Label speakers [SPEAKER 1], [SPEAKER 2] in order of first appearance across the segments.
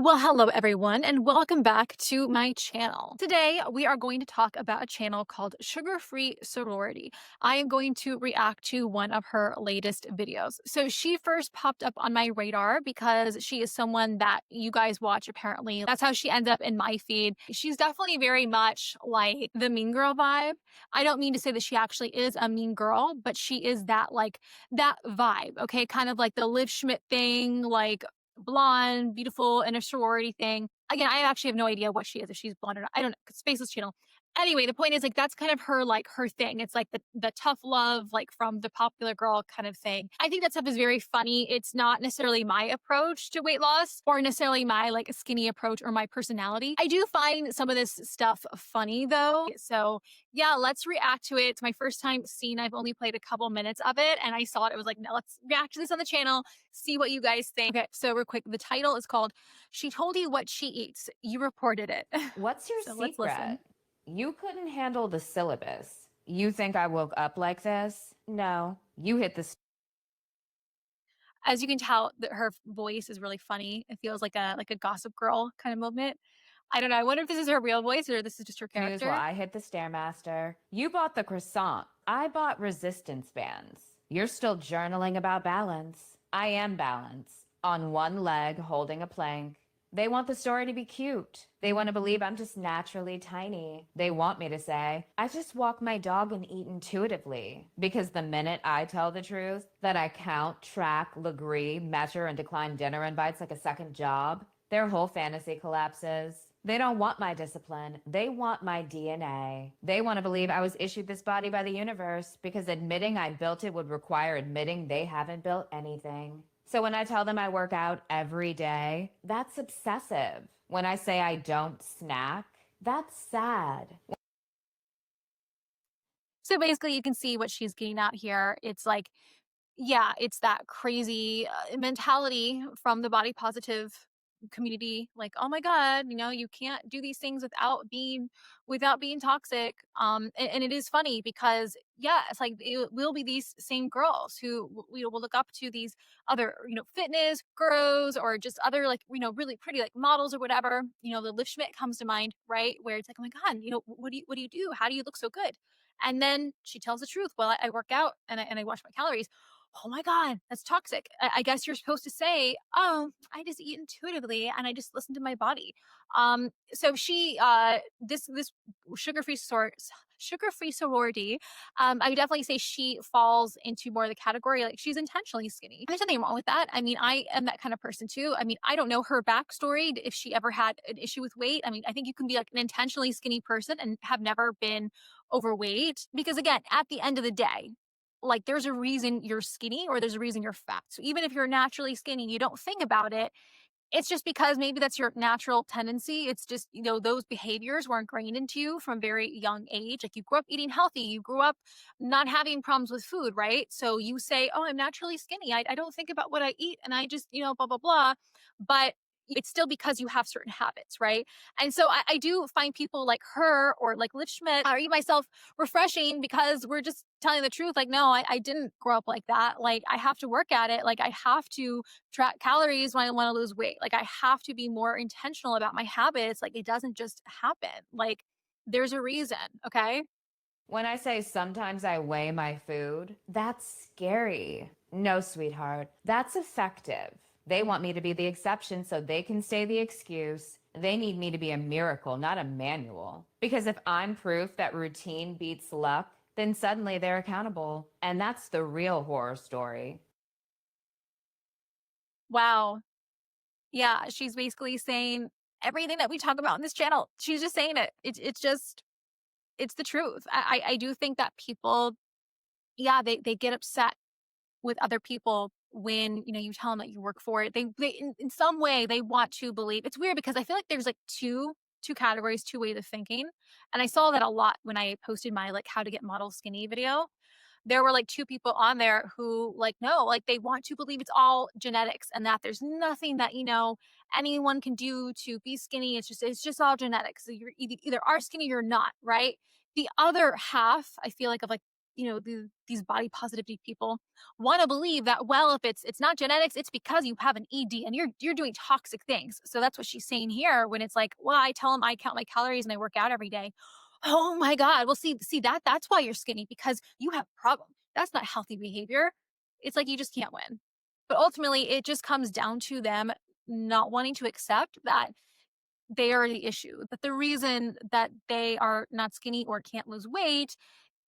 [SPEAKER 1] Well, hello everyone, and welcome back to my channel. Today, we are going to talk about a channel called Sugar-Free Sorority. I am going to react to one of her latest videos. So she first popped up on my radar because she is someone that you guys watch apparently. That's how she ends up in my feed. She's definitely very much like the mean girl vibe. I don't mean to say that she actually is a mean girl, but she is that that vibe, okay? Kind of like the Liv Schmidt thing, like blonde, beautiful in a sorority thing. Again, I actually have no idea what she is, if she's blonde or not. I don't know. Spaceless channel. Anyway, the point is like that's kind of her her thing. It's like the tough love, like from the popular girl kind of thing. I think that stuff is very funny. It's not necessarily my approach to weight loss or necessarily my like skinny approach or my personality. I do find some of this stuff funny though. So yeah, let's react to it. It's my first time seeing. I've only played a couple minutes of it and I saw it. It was like, no, let's react to this on the channel, see what you guys think. Okay, so real quick, the title is called She Told You What She Eats. You reported it.
[SPEAKER 2] What's your
[SPEAKER 1] So let's listen.
[SPEAKER 2] secret? You couldn't handle the syllabus. You think I woke up like this? No, you hit the
[SPEAKER 1] As you can tell, that her voice is really funny. It feels like a Gossip Girl kind of moment. I don't know. I wonder if this is her real voice or this is just her
[SPEAKER 2] snooze while
[SPEAKER 1] character.
[SPEAKER 2] I hit the Stairmaster. You bought the croissant. I bought resistance bands. You're still journaling about balance. I am balance. On one leg, holding a plank. They want the story to be cute. They want to believe I'm just naturally tiny. They want me to say, I just walk my dog and eat intuitively. Because the minute I tell the truth, that I count, track, agree, measure, and decline dinner invites like a second job, their whole fantasy collapses. They don't want my discipline. They want my DNA. They want to believe I was issued this body by the universe because admitting I built it would require admitting they haven't built anything. So when I tell them I work out every day, that's obsessive. When I say I don't snack, that's sad.
[SPEAKER 1] So basically, you can see what she's getting at here. It's like, yeah, it's that crazy mentality from the body positive community. Like, oh my God, you can't do these things without being toxic. And it is funny because yeah, it's like it will be these same girls who we will look up to these other, fitness gurus or just other like, really pretty like models or whatever. The Liv Schmidt comes to mind, right? Where it's like, oh my God, what do you do? How do you look so good? And then she tells the truth. Well, I work out and I watch my calories. Oh my God, that's toxic. I guess you're supposed to say, oh, I just eat intuitively and I just listen to my body. So she, this sugar-free sorority, I would definitely say she falls into more of the category, like she's intentionally skinny. There's nothing wrong with that. I mean, I am that kind of person too. I mean, I don't know her backstory, if she ever had an issue with weight. I mean, I think you can be like an intentionally skinny person and have never been overweight because again, at the end of the day, like there's a reason you're skinny or there's a reason you're fat. So even if you're naturally skinny, you don't think about it. It's just because maybe that's your natural tendency. It's just, those behaviors were ingrained into you from very young age. Like you grew up eating healthy, you grew up not having problems with food, right? So you say, oh, I'm naturally skinny. I don't think about what I eat and I just, blah, blah, blah. But it's still because you have certain habits, right? And so I do find people like her or like Liv Schmidt or even myself refreshing because we're just telling the truth. Like, no, I didn't grow up like that. Like, I have to work at it. Like, I have to track calories when I want to lose weight. Like, I have to be more intentional about my habits. Like, it doesn't just happen. Like, there's a reason. Okay.
[SPEAKER 2] When I say sometimes I weigh my food, that's scary. No, sweetheart, that's effective. They want me to be the exception so they can say the excuse. They need me to be a miracle, not a manual. Because if I'm proof that routine beats luck, then suddenly they're accountable. And that's the real horror story.
[SPEAKER 1] Wow. Yeah. She's basically saying everything that we talk about on this channel. She's just saying it. It's the truth. I do think that people, yeah, they get upset with other people when you tell them that you work for it. They in some way they want to believe. It's weird because I feel like there's like two categories, two ways of thinking, and I saw that a lot when I posted my like how to get model skinny video. There were like two people on there who like no, like they want to believe it's all genetics and that there's nothing that anyone can do to be skinny. It's just all genetics. So you're either are skinny or not, right? The other half, I feel like, of like these body positivity people want to believe that, well, if it's not genetics, it's because you have an ED and you're doing toxic things. So that's what she's saying here when it's like, well, I tell them I count my calories and I work out every day. Oh my God. Well, see that's why you're skinny, because you have a problem. That's not healthy behavior. It's like you just can't win. But ultimately, it just comes down to them not wanting to accept that they are the issue, that the reason that they are not skinny or can't lose weight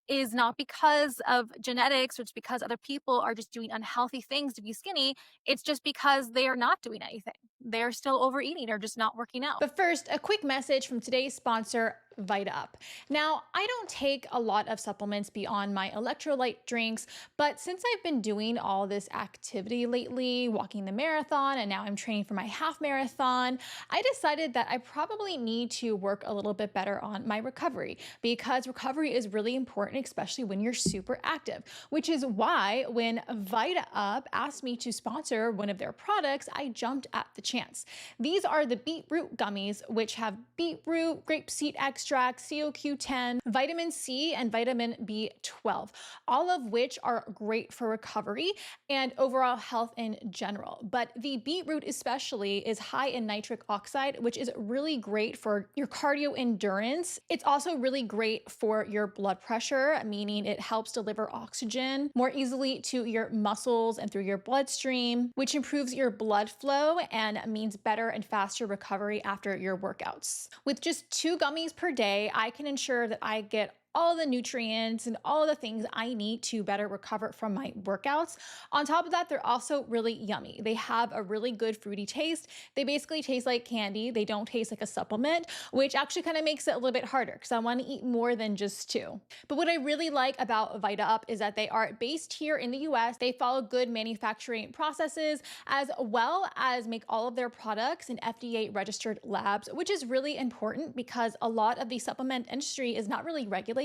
[SPEAKER 1] is not because of genetics, or it's because other people are just doing unhealthy things to be skinny. It's just because they are not doing anything. They're still overeating or just not working out.
[SPEAKER 3] But first, a quick message from today's sponsor, VitaUP. Now, I don't take a lot of supplements beyond my electrolyte drinks, but since I've been doing all this activity lately, walking the marathon, and now I'm training for my half marathon, I decided that I probably need to work a little bit better on my recovery, because recovery is really important, especially when you're super active, which is why when VitaUP asked me to sponsor one of their products, I jumped at the chance. These are the Beet Root Gummies, which have beetroot, grapeseed extract, CoQ10, vitamin C, and vitamin B12, all of which are great for recovery and overall health in general. But the beetroot especially is high in nitric oxide, which is really great for your cardio endurance. It's also really great for your blood pressure, meaning it helps deliver oxygen more easily to your muscles and through your bloodstream, which improves your blood flow and means better and faster recovery after your workouts. With just 2 gummies per day, I can ensure that I get all the nutrients and all the things I need to better recover from my workouts. On top of that, they're also really yummy. They have a really good fruity taste. They basically taste like candy. They don't taste like a supplement, which actually kind of makes it a little bit harder because I want to eat more than just 2. But what I really like about VitaUp is that they are based here in the US. They follow good manufacturing processes, as well as make all of their products in FDA registered labs, which is really important because a lot of the supplement industry is not really regulated.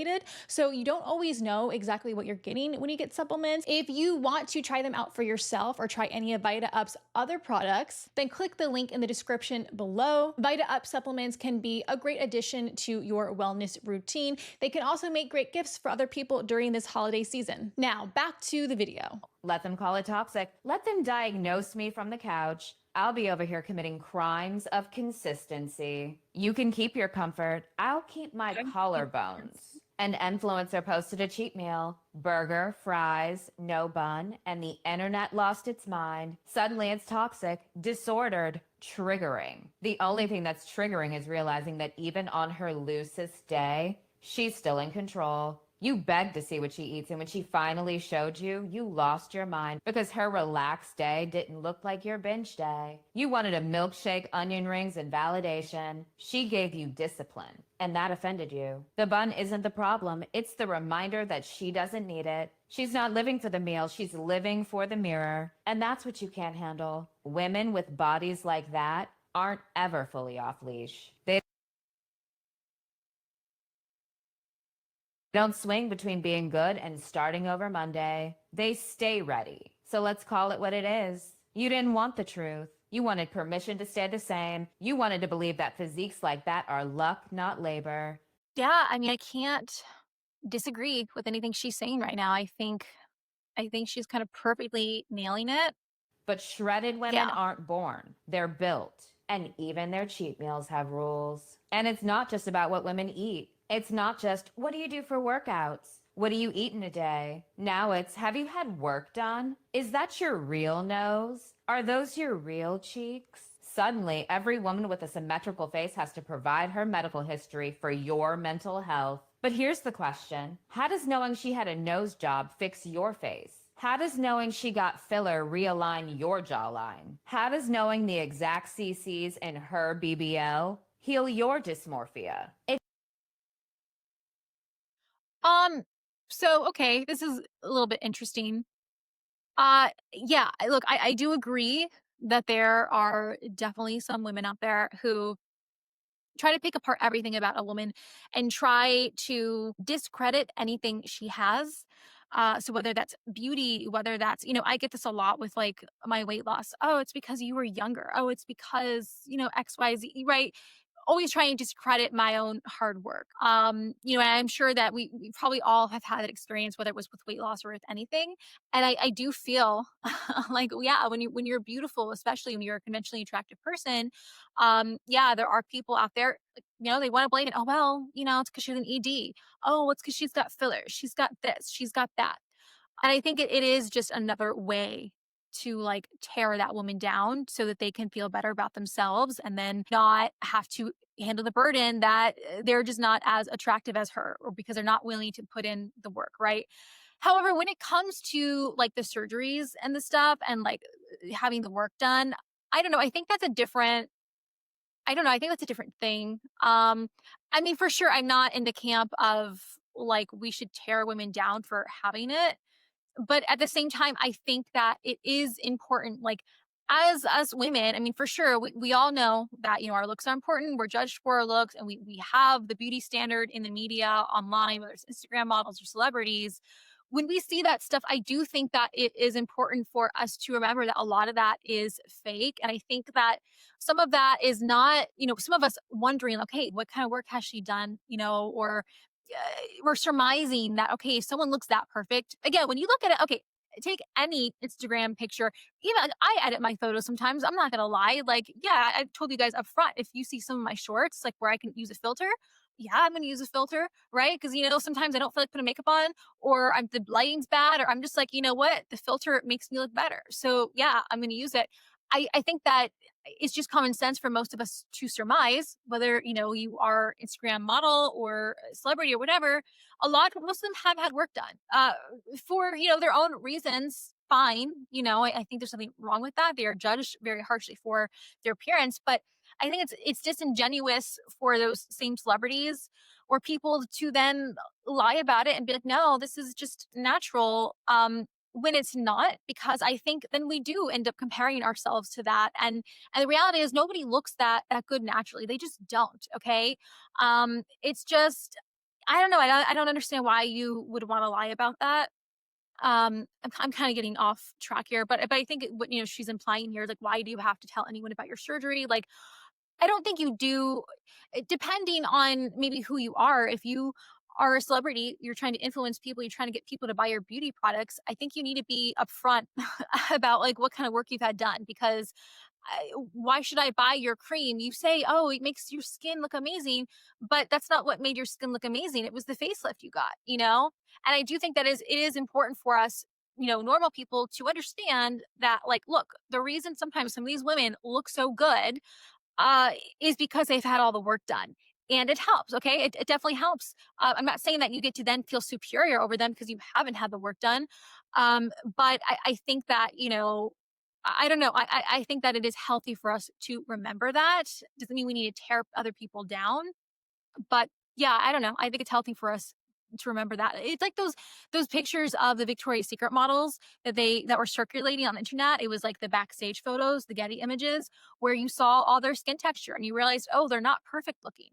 [SPEAKER 3] So you don't always know exactly what you're getting when you get supplements. If you want to try them out for yourself or try any of VitaUp's other products, then click the link in the description below. VitaUp supplements can be a great addition to your wellness routine. They can also make great gifts for other people during this holiday season. Now, back to the video.
[SPEAKER 2] Let them call it toxic. Let them diagnose me from the couch. I'll be over here committing crimes of consistency. You can keep your comfort. I'll keep my collarbones. An influencer posted a cheat meal: burger, fries, no bun, and the internet lost its mind. Suddenly it's toxic, disordered, triggering. The only thing that's triggering is realizing that even on her loosest day, she's still in control. You begged to see what she eats, and when she finally showed you, you lost your mind because her relaxed day didn't look like your binge day. You wanted a milkshake, onion rings, and validation. She gave you discipline, and that offended you. The bun isn't the problem. It's the reminder that she doesn't need it. She's not living for the meal. She's living for the mirror. And that's what you can't handle. Women with bodies like that aren't ever fully off leash. They don't swing between being good and starting over Monday. They stay ready. So let's call it what it is. You didn't want the truth. You wanted permission to stay the same. You wanted to believe that physiques like that are luck, not labor.
[SPEAKER 1] Yeah, I mean, I can't disagree with anything she's saying right now. I think she's kind of perfectly nailing it.
[SPEAKER 2] But shredded women
[SPEAKER 1] Yeah.
[SPEAKER 2] aren't born, they're built. And even their cheat meals have rules. And it's not just about what women eat. It's not just, what do you do for workouts? What do you eat in a day? Now it's, have you had work done? Is that your real nose? Are those your real cheeks? Suddenly, every woman with a symmetrical face has to provide her medical history for your mental health. But here's the question: how does knowing she had a nose job fix your face? How does knowing she got filler realign your jawline? How does knowing the exact CCs in her BBL heal your dysmorphia?
[SPEAKER 1] Um, so okay, this is a little bit interesting. Yeah, look, I do agree that there are definitely some women out there who try to pick apart everything about a woman and try to discredit anything she has. So whether that's beauty, whether that's, I get this a lot with like my weight loss. Oh, it's because you were younger. Oh, it's because, XYZ, right? always trying to discredit my own hard work. And I'm sure that we probably all have had that experience, whether it was with weight loss or with anything. And I do feel like, yeah, when you're beautiful, especially when you're a conventionally attractive person, yeah, there are people out there, like, they want to blame it. Oh, well, it's because she's an ED. Oh, it's because she's got fillers. She's got this. She's got that. And I think it is just another way to like tear that woman down so that they can feel better about themselves and then not have to handle the burden that they're just not as attractive as her or because they're not willing to put in the work, right? However, when it comes to like the surgeries and the stuff and like having the work done, I don't know. I don't know. I think that's a different thing. I mean, for sure, I'm not in the camp of like we should tear women down for having it, but at the same time, I think that it is important, like, as us women, I mean, for sure, we all know that, our looks are important. We're judged for our looks, and we have the beauty standard in the media, online, whether it's Instagram models or celebrities. When we see that stuff, I do think that it is important for us to remember that a lot of that is fake. And I think that some of that is not, some of us wondering, okay, what kind of work has she done, or we're surmising that, okay, if someone looks that perfect, again, when you look at it, okay, take any Instagram picture. Even I edit my photos sometimes. I'm not gonna lie. Like, yeah, I told you guys up front. If you see some of my shorts, like where I can use a filter, yeah, I'm gonna use a filter, right? Because sometimes I don't feel like putting makeup on, or the lighting's bad, or I'm just like, you know what, the filter makes me look better. So yeah, I'm gonna use it. I think that it's just common sense for most of us to surmise whether you are Instagram model or a celebrity or whatever. Most of them have had work done for their own reasons. Fine, I think there's something wrong with that. They are judged very harshly for their appearance, but I think it's disingenuous for those same celebrities or people to then lie about it and be like, no, this is just natural. When it's not, because I think then we do end up comparing ourselves to that. And the reality is nobody looks that good naturally. They just don't. Okay. It's just I don't know. I don't understand why you would want to lie about that. I'm kind of getting off track here, but I think what she's implying here is like, why do you have to tell anyone about your surgery? Like, I don't think you do, depending on maybe who you are. If you are a celebrity, you're trying to influence people, you're trying to get people to buy your beauty products. I think you need to be upfront about like what kind of work you've had done because why should I buy your cream? You say, oh, it makes your skin look amazing, but that's not what made your skin look amazing. It was the facelift you got. And I do think that it is important for us, normal people to understand that, like, look, the reason sometimes some of these women look so good uh, is because they've had all the work done. And it helps, okay? It definitely helps. I'm not saying that you get to then feel superior over them because you haven't had the work done. But I think that, I don't know. I think that it is healthy for us to remember that. Doesn't mean we need to tear other people down, but yeah, I don't know. I think it's healthy for us to remember that. It's like those pictures of the Victoria's Secret models that were circulating on the internet. It was like the backstage photos, the Getty images, where you saw all their skin texture and you realized, oh, they're not perfect looking.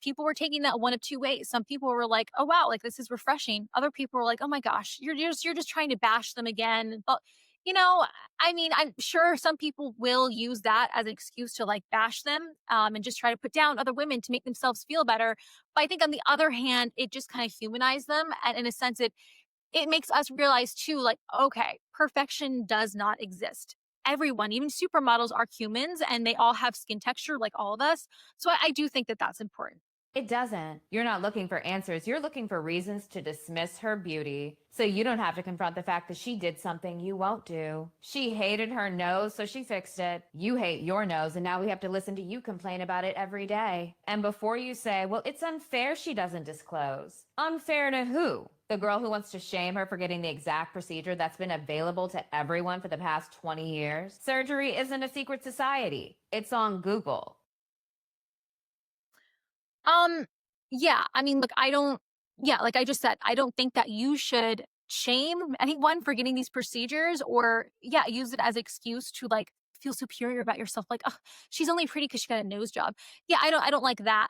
[SPEAKER 1] People were taking that one of two ways. Some people were like, oh wow, like this is refreshing. Other people were like, oh my gosh, you're just trying to bash them again. But you know, I mean, I'm sure some people will use that as an excuse to like bash them and just try to put down other women to make themselves feel better. But I think on the other hand, it just kind of humanized them. And in a sense, it makes us realize too, like, okay, perfection does not exist. Everyone, even supermodels, are humans and they all have skin texture like all of us. So I do think that that's important.
[SPEAKER 2] It doesn't. You're not looking for answers. You're looking for reasons to dismiss her beauty so you don't have to confront the fact that she did something you won't do. She hated her nose, so she fixed it. You hate your nose, and now we have to listen to you complain about it every day. And before you say, well, it's unfair she doesn't disclose. Unfair to who? The girl who wants to shame her for getting the exact procedure that's been available to everyone for the past 20 years? Surgery isn't a secret society. It's on Google.
[SPEAKER 1] Um, yeah, I mean, look, yeah, like I just said, I don't think that you should shame anyone for getting these procedures or, yeah, use it as excuse to like feel superior about yourself. Like, oh, she's only pretty because she got a nose job. Yeah, I don't like that.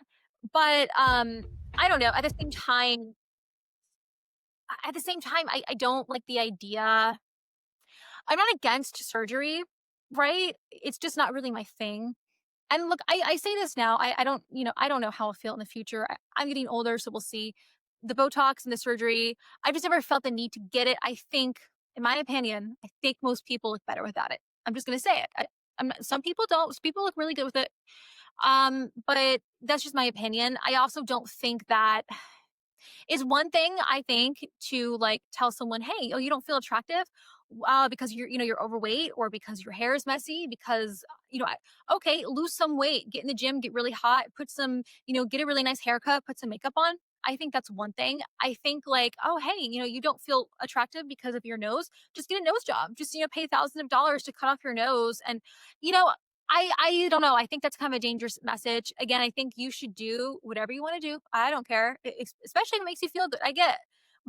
[SPEAKER 1] But I don't know. At the same time, I don't like the idea. I'm not against surgery, right? It's just not really my thing. And look, I say this now. I don't, I don't know how I'll feel in the future. I'm getting older, so we'll see. The Botox and the surgery, I've just never felt the need to get it. I think, in my opinion, I think most people look better without it. I'm just gonna say it. Some people don't. Some people look really good with it. But that's just my opinion. I also don't think that is one thing I think to like tell someone, hey, oh, you don't feel attractive because you're overweight or because your hair is messy, because, okay, lose some weight, get in the gym, get really hot, put some, get a really nice haircut, put some makeup on. I think that's one thing. I think like, oh, hey, you don't feel attractive because of your nose. Just get a nose job. Just, pay thousands of dollars to cut off your nose. And, you know, I don't know. I think that's kind of a dangerous message. Again, I think you should do whatever you want to do. I don't care, especially if it makes you feel good. I get it.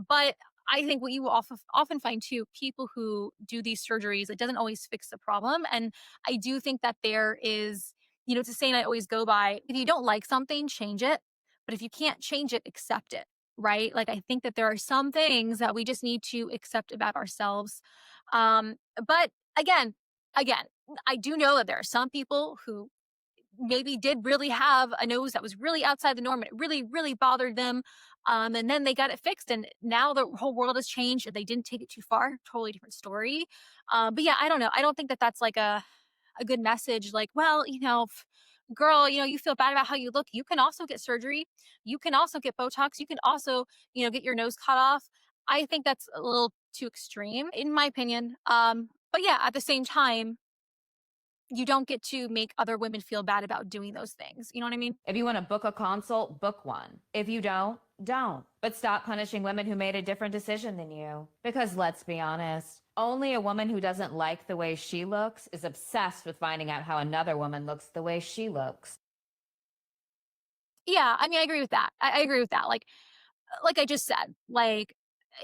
[SPEAKER 1] But I think what you will often find too, people who do these surgeries, it doesn't always fix the problem. And I do think that there is, it's a saying I always go by: if you don't like something, change it. But if you can't change it, accept it. Right. Like, I think that there are some things that we just need to accept about ourselves. But again, I do know that there are some people who maybe did really have a nose that was really outside the norm and it really, really bothered them. And then they got it fixed and now the whole world has changed and they didn't take it too far. Totally different story. But yeah, I don't know. I don't think that that's like a good message. Like, well, girl, you feel bad about how you look. You can also get surgery. You can also get Botox. You can also, get your nose cut off. I think that's a little too extreme, in my opinion. But yeah, at the same time, you don't get to make other women feel bad about doing those things. You know what I mean?
[SPEAKER 2] If you want to book a consult, book one. If you don't. But stop punishing women who made a different decision than you. Because let's be honest, only a woman who doesn't like the way she looks is obsessed with finding out how another woman looks the way she looks.
[SPEAKER 1] Yeah, I mean, I agree with that. I agree with that. Like I just said, like,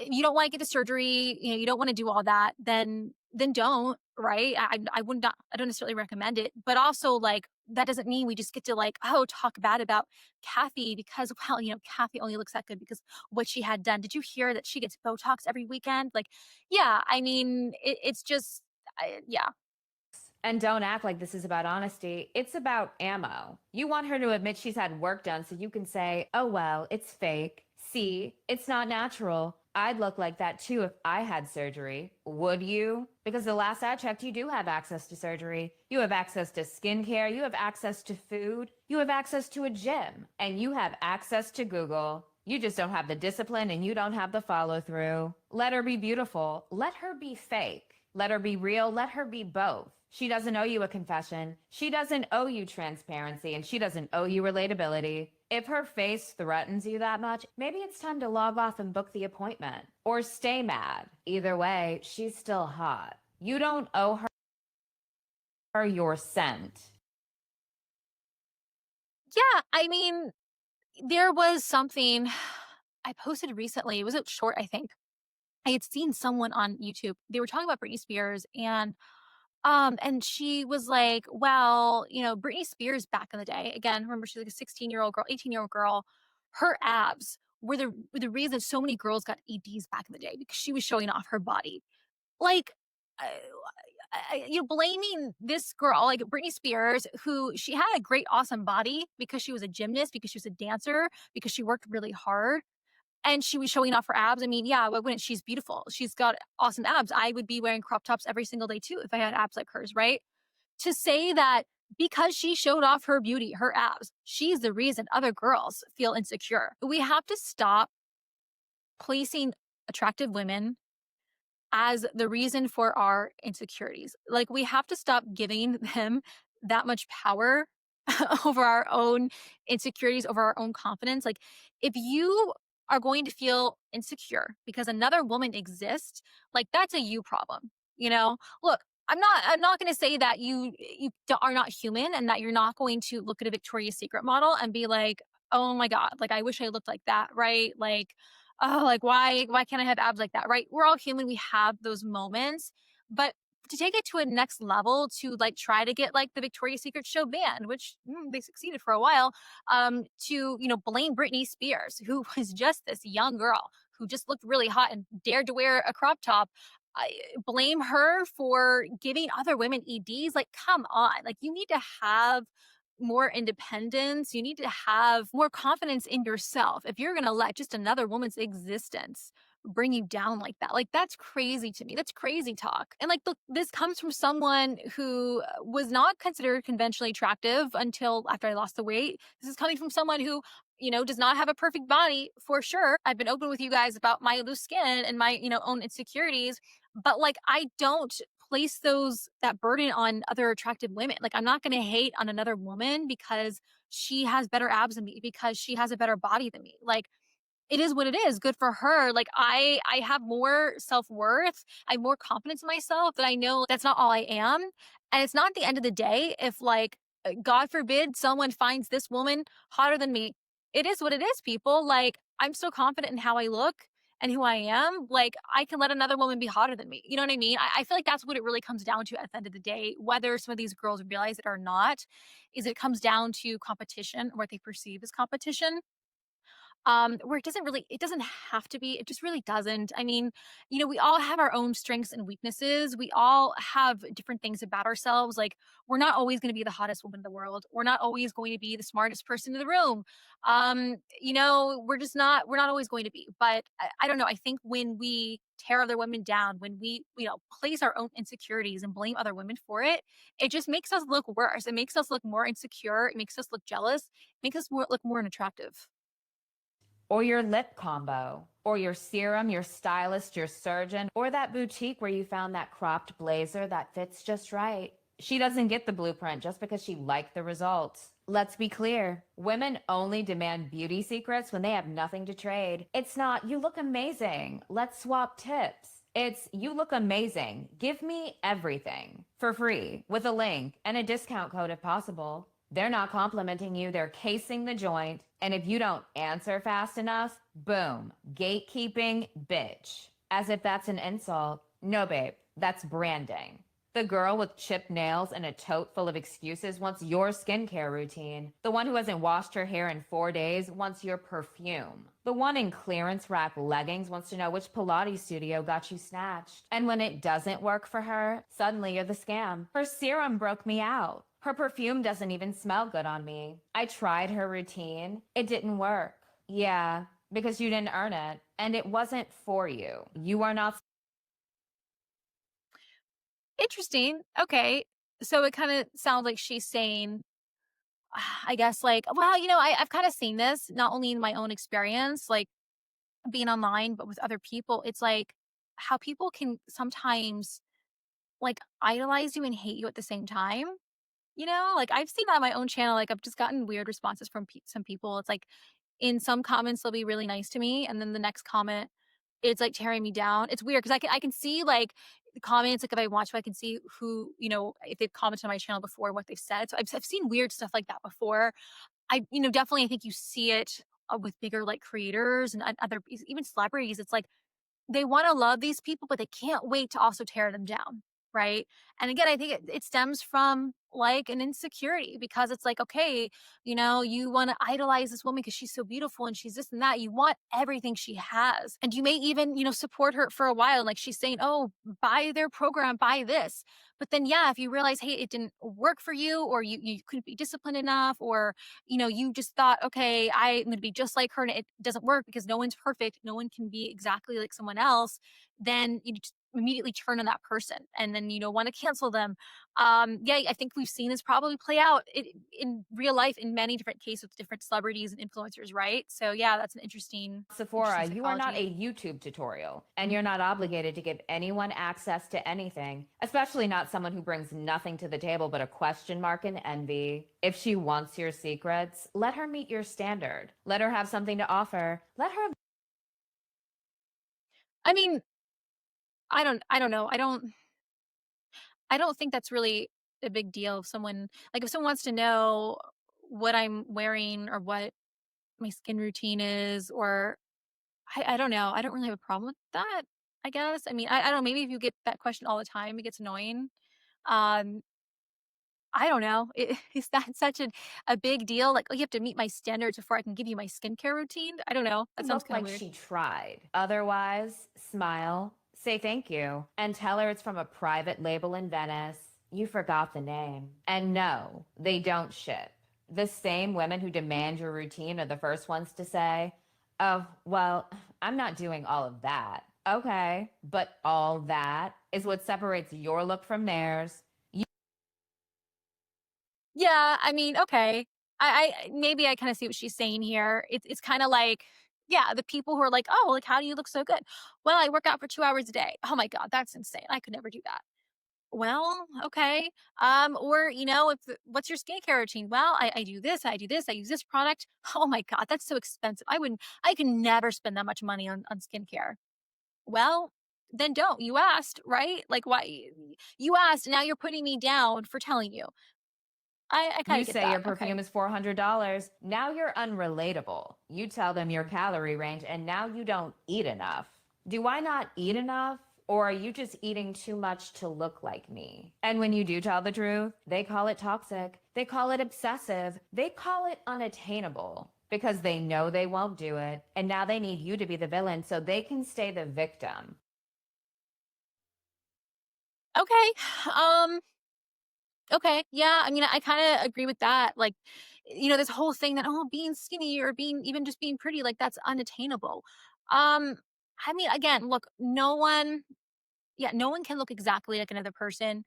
[SPEAKER 1] you don't want to get the surgery, you don't want to do all that, then don't, right? I would not, I don't necessarily recommend it, but also like that doesn't mean we just get to like, oh, talk bad about Kathy because, well, Kathy only looks that good because what she had done. Did you hear that she gets Botox every weekend? Like, yeah, I mean, it's just, yeah.
[SPEAKER 2] And don't act like this is about honesty. It's about ammo. You want her to admit she's had work done so you can say, oh, well, it's fake. See, it's not natural. I'd look like that too if I had surgery. Would you? Because the last I checked, you do have access to surgery. You have access to skincare. You have access to food. You have access to a gym. And you have access to Google. You just don't have the discipline and you don't have the follow through. Let her be beautiful. Let her be fake. Let her be real. Let her be both. She doesn't owe you a confession. She doesn't owe you transparency, and she doesn't owe you relatability. If her face threatens you that much, maybe it's time to log off and book the appointment. Or stay mad. Either way, she's still hot. You don't owe her your scent.
[SPEAKER 1] Yeah, I mean, there was something I posted recently. It was a short, I think. I had seen someone on YouTube. They were talking about Britney Spears and she was like, well, Britney Spears back in the day, again, remember she's like a 16-year-old girl, 18-year-old girl, her abs were the reason so many girls got EDs back in the day because she was showing off her body. Like, you're blaming this girl, like Britney Spears, who she had a great, awesome body because she was a gymnast, because she was a dancer, because she worked really hard and she was showing off her abs. I mean, yeah, why wouldn't? She's beautiful. She's got awesome abs. I would be wearing crop tops every single day too if I had abs like hers, right? To say that because she showed off her beauty, her abs, she's the reason other girls feel insecure. We have to stop placing attractive women as the reason for our insecurities. Like, we have to stop giving them that much power over our own insecurities, over our own confidence. Like, if you are going to feel insecure because another woman exists, like, that's a you problem. Look, I'm not going to say that are not human and that you're not going to look at a Victoria's Secret model and be like, oh my God, like, I wish I looked like that, right? Like, oh, like, why can't I have abs like that, right? We're all human. We have those moments. But to take it to a next level, to like try to get like the Victoria's Secret show banned, which they succeeded for a while, to, blame Britney Spears, who was just this young girl who just looked really hot and dared to wear a crop top. I blame her for giving other women EDs. Like, come on. Like, you need to have more independence. You need to have more confidence in yourself. If you're going to let just another woman's existence bring you down like that, like that's crazy to me. That's crazy talk. And like, look, this comes from someone who was not considered conventionally attractive until after I lost the weight. This is coming from someone who, does not have a perfect body for sure. I've been open with you guys about my loose skin and my, own insecurities, but like I don't place that burden on other attractive women. Like I'm not going to hate on another woman because she has better abs than me, because she has a better body than me. Like it is what it is. Good for her. Like I have more self-worth. I have more confidence in myself that I know that's not all I am. And it's not the end of the day if like God forbid someone finds this woman hotter than me. It is what it is, people. Like I'm so confident in how I look and who I am. Like I can let another woman be hotter than me. You know what I mean? I feel like that's what it really comes down to at the end of the day, whether some of these girls realize it or not, is it comes down to competition or what they perceive as competition, where it doesn't have to be, it just really doesn't. I mean, we all have our own strengths and weaknesses. We all have different things about ourselves. Like we're not always going to be the hottest woman in the world. We're not always going to be the smartest person in the room. We're not always going to be, but I don't know. I think when we tear other women down, when we, place our own insecurities and blame other women for it, it just makes us look worse. It makes us look more insecure. It makes us look jealous, it makes us look more unattractive.
[SPEAKER 2] Or your lip combo, or your serum, your stylist, your surgeon, or that boutique where you found that cropped blazer that fits just right. She doesn't get the blueprint just because she liked the results. Let's be clear. Women only demand beauty secrets when they have nothing to trade. It's not, you look amazing, let's swap tips. It's, you look amazing, give me everything for free with a link and a discount code if possible. They're not complimenting you, they're casing the joint. And if you don't answer fast enough, boom, gatekeeping, bitch. As if that's an insult. No, babe, that's branding. The girl with chipped nails and a tote full of excuses wants your skincare routine. The one who hasn't washed her hair in 4 days wants your perfume. The one in clearance rack leggings wants to know which Pilates studio got you snatched. And when it doesn't work for her, suddenly you're the scam. Her serum broke me out. Her perfume doesn't even smell good on me. I tried her routine. It didn't work. Yeah, because you didn't earn it. And it wasn't for you. You are not.
[SPEAKER 1] Interesting. Okay. So it kind of sounds like she's saying, I guess, like, well, I've kind of seen this not only in my own experience, like being online, but with other people. It's like how people can sometimes like idolize you and hate you at the same time. Like I've seen that on my own channel. Like I've just gotten weird responses from some people. It's like in some comments, they'll be really nice to me. And then the next comment, it's like tearing me down. It's weird because I can see like the comments, like if I watch, I can see who, if they've commented on my channel before, what they've said. So I've seen weird stuff like that before. Definitely, I think you see it with bigger like creators and other, even celebrities. It's like, they want to love these people, but they can't wait to also tear them down. Right. And again, I think it stems from like an insecurity because it's like, okay, you want to idolize this woman because she's so beautiful and she's this and that. You want everything she has. And you may even, support her for a while. Like she's saying, oh, buy their program, buy this. But then, yeah, if you realize, hey, it didn't work for you, or you couldn't be disciplined enough, or, you just thought, okay, I'm going to be just like her and it doesn't work because no one's perfect. No one can be exactly like someone else. Then you just immediately turn on that person and then, want to cancel them. Yeah, I think we've seen this probably play out in real life in many different cases with different celebrities and influencers, right? So yeah, that's an
[SPEAKER 2] Sephora,
[SPEAKER 1] interesting
[SPEAKER 2] you are not
[SPEAKER 1] psychology.
[SPEAKER 2] a YouTube tutorial, and you're not obligated to give anyone access to anything, especially not someone who brings nothing to the table but a question mark and envy. If she wants your secrets, let her meet your standard. Let her have something to offer. Let her.
[SPEAKER 1] I mean, I don't know. I don't think that's really a big deal if someone wants to know what I'm wearing or what my skin routine is, or I don't know. I don't really have a problem with that, I guess. I mean, I don't know, maybe if you get that question all the time, it gets annoying. Um, I don't know. Is that such a big deal? Like, oh, you have to meet my standards before I can give you my skincare routine? I don't know. That sounds
[SPEAKER 2] Look
[SPEAKER 1] kind of
[SPEAKER 2] like
[SPEAKER 1] weird.
[SPEAKER 2] she tried. Otherwise, smile, say thank you, and tell her it's from a private label in Venice. You forgot the name. And no, they don't ship. The same women who demand your routine are the first ones to say, oh, well, I'm not doing all of that. Okay, but all that is what separates your look from theirs.
[SPEAKER 1] Yeah, I mean, okay. I maybe I kind of see what she's saying here. It's kind of like, yeah, the people who are like, oh, like how do you look so good? Well, I work out for 2 hours a day. Oh my god, that's insane. I could never do that. Well, okay. Or if what's your skincare routine? Well, I do this, I do this, I use this product. Oh my god, that's so expensive. I could never spend that much money on skincare. Well, then don't. You asked, right? Like why you asked, and now you're putting me down for telling you. I kind
[SPEAKER 2] You
[SPEAKER 1] of get
[SPEAKER 2] say your
[SPEAKER 1] that. Okay.
[SPEAKER 2] perfume is $400. Now you're unrelatable. You tell them your calorie range, and now you don't eat enough. Do I not eat enough? Or are you just eating too much to look like me? And when you do tell the truth, they call it toxic. They call it obsessive. They call it unattainable because they know they won't do it. And now they need you to be the villain so they can stay the victim.
[SPEAKER 1] Okay. Um Okay, yeah, I mean, I kinda agree with that, like, this whole thing that, "Oh, being skinny or being even just being pretty, like, that's unattainable." Um, I mean, again, look, no one can look exactly like another person.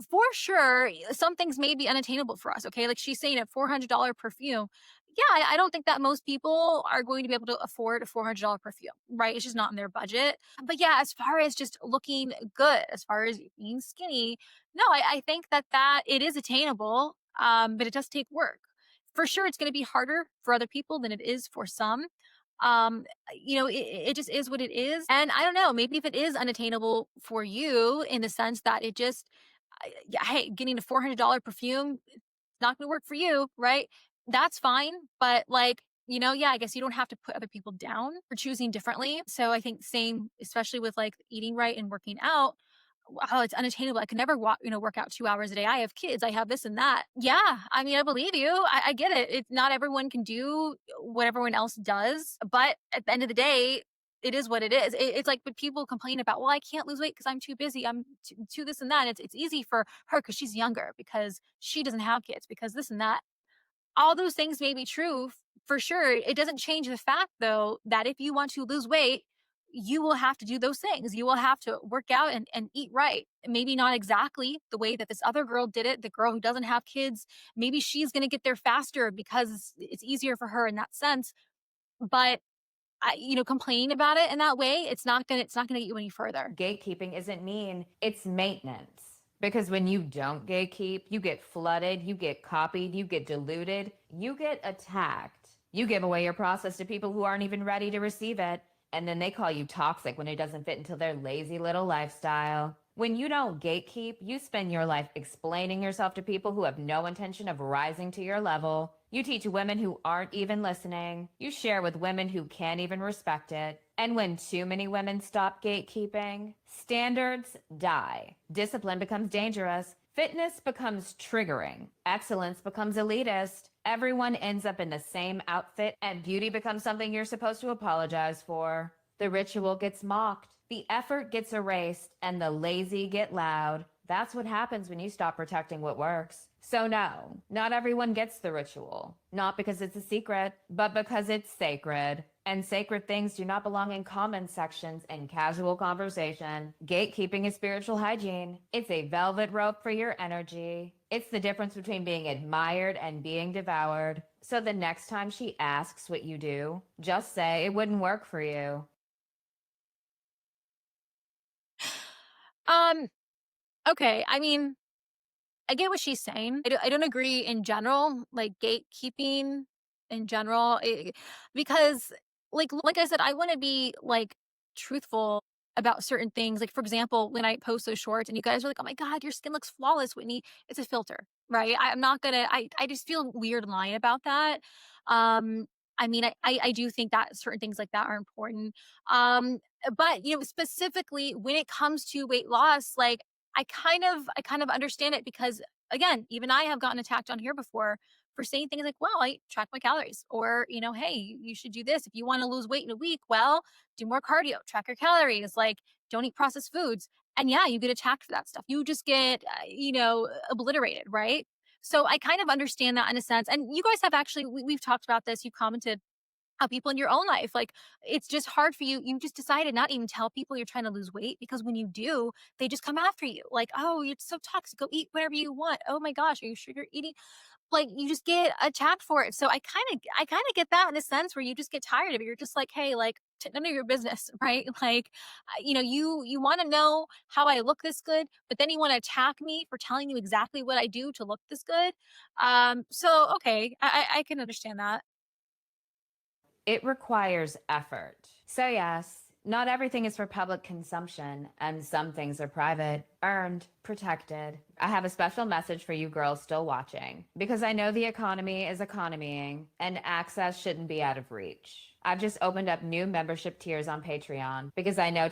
[SPEAKER 1] For sure, some things may be unattainable for us, okay? Like she's saying a $400 perfume. Yeah, I don't think that most people are going to be able to afford a $400 perfume, right? It's just not in their budget. But yeah, as far as just looking good, as far as being skinny, no, I think that it is attainable, but it does take work. For sure, it's going to be harder for other people than it is for some. It just is what it is. And I don't know, maybe if it is unattainable for you in the sense that it just yeah, hey, getting a $400 perfume, it's not going to work for you, right? That's fine. But yeah, I guess you don't have to put other people down for choosing differently. So I think same, especially with like eating right and working out. Oh, it's unattainable. I could never work out 2 hours a day. I have kids. I have this and that. Yeah, I mean, I believe you. I get it. It's not everyone can do what everyone else does, but at the end of the day, it is what it is. It's like when people complain about, well, I can't lose weight because I'm too busy. I'm too this and that. It's easy for her because she's younger, because she doesn't have kids, because this and that. All those things may be true for sure. It doesn't change the fact, though, that if you want to lose weight, you will have to do those things. You will have to work out and eat right. Maybe not exactly the way that this other girl did it, the girl who doesn't have kids. Maybe she's going to get there faster because it's easier for her in that sense. But complaining about it in that way, it's not gonna get you any further.
[SPEAKER 2] Gatekeeping isn't mean, it's maintenance. Because when you don't gatekeep, you get flooded, you get copied, you get diluted, you get attacked. You give away your process to people who aren't even ready to receive it. And then they call you toxic when it doesn't fit into their lazy little lifestyle. When you don't gatekeep, you spend your life explaining yourself to people who have no intention of rising to your level. You teach women who aren't even listening. You share with women who can't even respect it. And when too many women stop gatekeeping, standards die. Discipline becomes dangerous. Fitness becomes triggering. Excellence becomes elitist. Everyone ends up in the same outfit, and beauty becomes something you're supposed to apologize for. The ritual gets mocked. The effort gets erased, and the lazy get loud. That's what happens when you stop protecting what works. So, no, not everyone gets the ritual. Not because it's a secret, but because it's sacred. And sacred things do not belong in comment sections and casual conversation. Gatekeeping is spiritual hygiene. It's a velvet rope for your energy. It's the difference between being admired and being devoured. So the next time she asks what you do, just say it wouldn't work for you.
[SPEAKER 1] Um, okay. I mean, I get what she's saying. I don't agree in general, like gatekeeping in general, because like I said, I want to be like truthful about certain things. Like for example, when I post those shorts and you guys are like, "Oh my god, your skin looks flawless, Whitney." It's a filter, right? I'm not gonna. I just feel weird lying about that. Um, I mean, I do think that certain things like that are important. But specifically when it comes to weight loss, like I kind of understand it because again, even I have gotten attacked on here before for saying things like, well, I track my calories, or, hey, you should do this. If you want to lose weight in a week, well, do more cardio, track your calories, like don't eat processed foods. And yeah, you get attacked for that stuff. You just get, obliterated, right? So I kind of understand that in a sense. And you guys have actually, we've talked about this. You commented how people in your own life, like, it's just hard for you. You just decided not even tell people you're trying to lose weight, because when you do, they just come after you. Like, oh, it's so toxic. Go eat whatever you want. Oh my gosh, are you sure you're eating? Like, you just get attacked for it. So I kind of get that in a sense where you just get tired of it. You're just like, hey, like, none of your business, right? Like, you want to know how I look this good, but then you want to attack me for telling you exactly what I do to look this good. So okay, I can understand that.
[SPEAKER 2] It requires effort. So, yes, not everything is for public consumption, and some things are private, earned, protected. I have a special message for you girls still watching, because I know the economy is economying and access shouldn't be out of reach. I've just opened up new membership tiers on Patreon because I know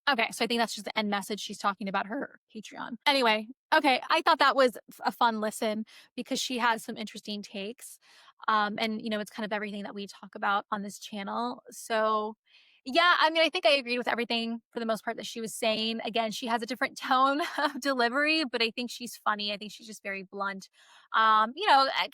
[SPEAKER 1] Okay, so I think that's just the end message. She's talking about her Patreon. Anyway, okay, I thought that was a fun listen because she has some interesting takes. And it's kind of everything that we talk about on this channel. So yeah, I mean, I think I agreed with everything for the most part that she was saying. Again, she has a different tone of delivery, but I think she's funny. I think she's just very blunt. I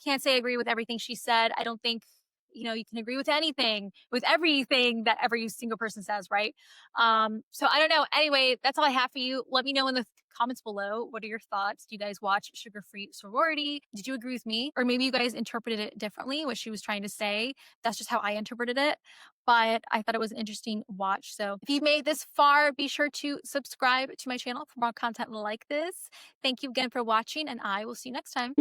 [SPEAKER 1] can't say I agree with everything she said. I don't think you can agree with anything, with everything that every single person says, right? So I don't know. Anyway, that's all I have for you. Let me know in the comments below. What are your thoughts? Do you guys watch Sugar Free Sorority? Did you agree with me? Or maybe you guys interpreted it differently, what she was trying to say. That's just how I interpreted it. But I thought it was an interesting watch. So if you've made this far, be sure to subscribe to my channel for more content like this. Thank you again for watching, and I will see you next time.